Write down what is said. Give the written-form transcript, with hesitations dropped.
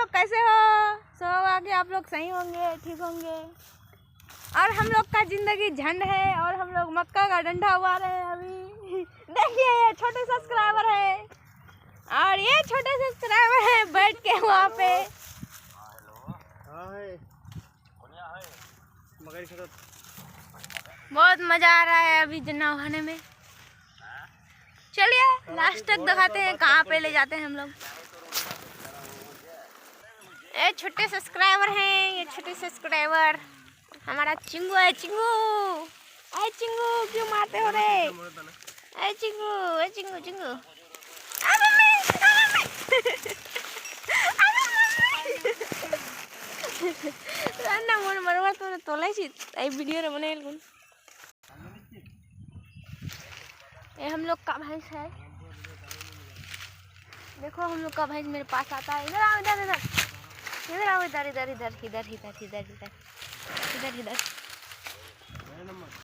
लोग कैसे हो? सब आगे आप लोग सही होंगे, ठीक होंगे। और हम लोग का जिंदगी झंड है और हम लोग मक्का का डंडा उगा रहे हैं अभी। देखिए ये छोटे सब्सक्राइबर है और ये छोटे सब्सक्राइबर है बैठ के वहाँ पे। बहुत मजा आ रहा है अभी नहाने में। चलिए लास्ट तक दिखाते हैं कहाँ पे ले जाते हैं हम लोग। ये छोटे सब्सक्राइबर हैं, ये छोटे सब्सक्राइबर। हमारा चिंगू है, चिंगू। अरे चिंगू क्यों मारते हो रे? अरे चिंगू, अरे चिंगू, चिंगू। ना मन मरवा तो तोलाई सी आई वीडियो रे बने लूं। ये हम लोग का भैंस है। देखो हम लोग का भैंस मेरे पास आता है। इधर आओ, इधर इधर इधर आओ, इधर इधर इधर इधर इधर इधर इधर इधर इधर।